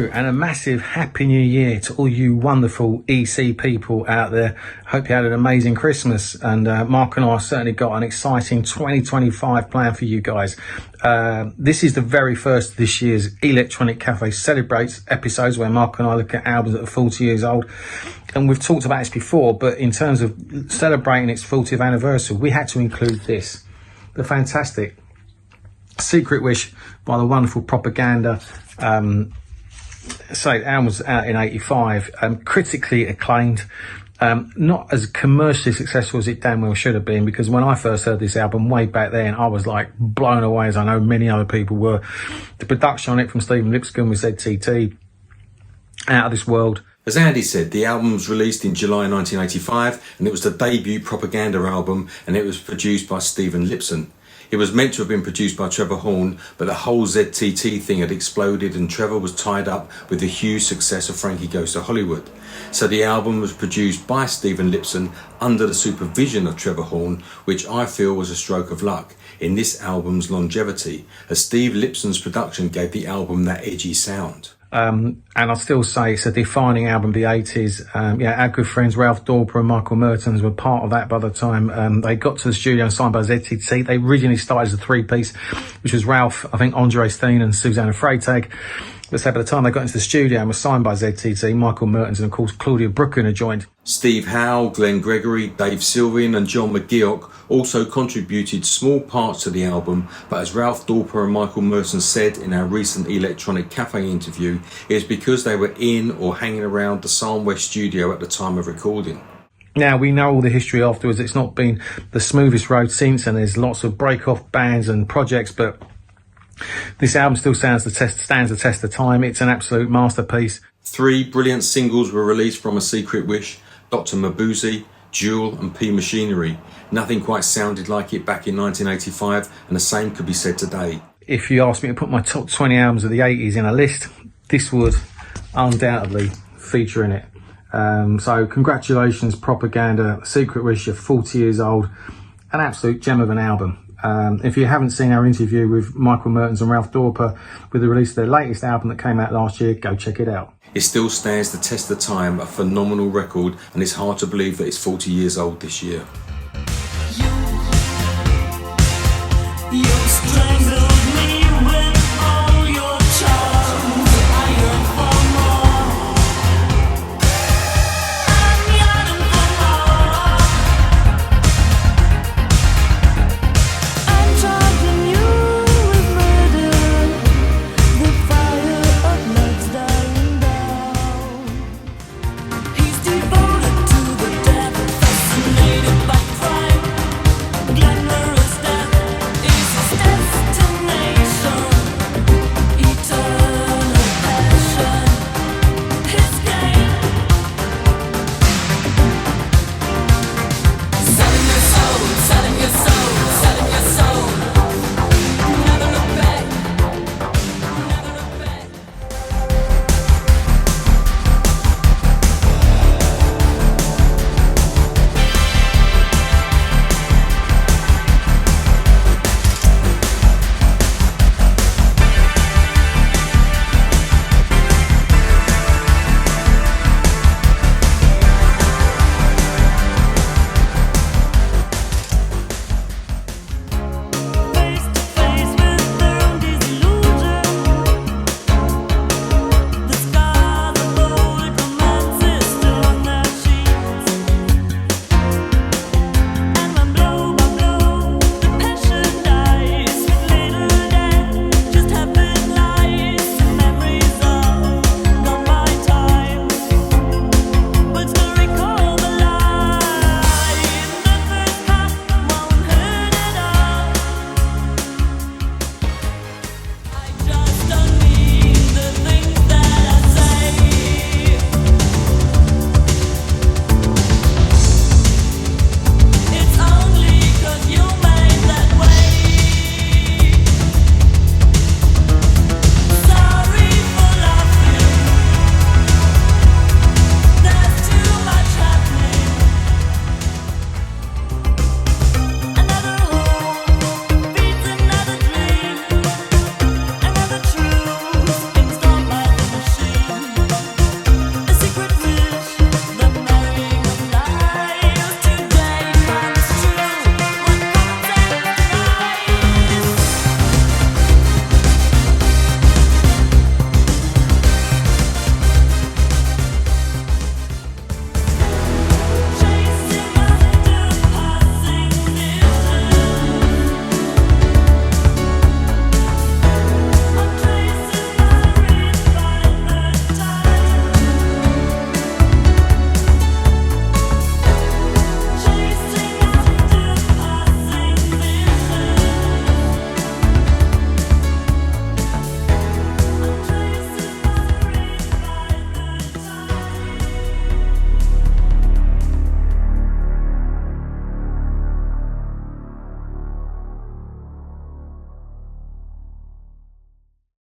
Hello and a massive happy new year to all you wonderful EC people out there. Hope you had an amazing Christmas, and Mark and I certainly got an exciting 2025 plan for you guys. This is the very first of this year's Electronic Cafe Celebrates episodes where Mark and I look at albums that are 40 years old. And we've talked about this before, but in terms of celebrating its 40th anniversary, we had to include this, the fantastic Secret Wish by the wonderful Propaganda. So the album was out in 85, critically acclaimed, not as commercially successful as it damn well should have been, because when I first heard this album way back then, I was like blown away, as I know many other people were. The production on it from Stephen Lipson with ZTT, out of this world. As Andy said, the album was released in July 1985, and it was the debut Propaganda album, and it was produced by Stephen Lipson. It was meant to have been produced by Trevor Horn, but the whole ZTT thing had exploded and Trevor was tied up with the huge success of Frankie Goes to Hollywood. So the album was produced by Stephen Lipson under the supervision of Trevor Horn, which I feel was a stroke of luck in this album's longevity, as Steve Lipson's production gave the album that edgy sound. And I'll still say it's a defining album of the 80s. Our good friends Ralph Dorper and Michael Mertens were part of that by the time they got to the studio and signed by ZTT. They originally started as a three-piece, which was Ralph, I think, Andre Steen and Susanna Freitag. But so by the time they got into the studio and were signed by ZTT, Michael Mertens and, of course, Claudia Brooklyn had joined. Steve Howe, Glenn Gregory, Dave Sylvian and John McGeoch also contributed small parts to the album, but as Ralph Dorper and Michael Mertens said in our recent Electronic Cafe interview, it is because they were in or hanging around the Psalm West studio at the time of recording. Now, we know all the history afterwards. It's not been the smoothest road since, and there's lots of break-off bands and projects, but this album still stands the test of time. It's an absolute masterpiece. 3 brilliant singles were released from A Secret Wish: Dr. Mabuse, Duel and P Machinery. Nothing quite sounded like it back in 1985, and the same could be said today. If you asked me to put my top 20 albums of the 80s in a list, this would undoubtedly feature in it. So congratulations, Propaganda, Secret Wish, you're 40 years old, an absolute gem of an album. If you haven't seen our interview with Michael Mertens and Ralph Dorper with the release of their latest album that came out last year, go check it out. It still stands the test of time, a phenomenal record, and it's hard to believe that it's 40 years old this year.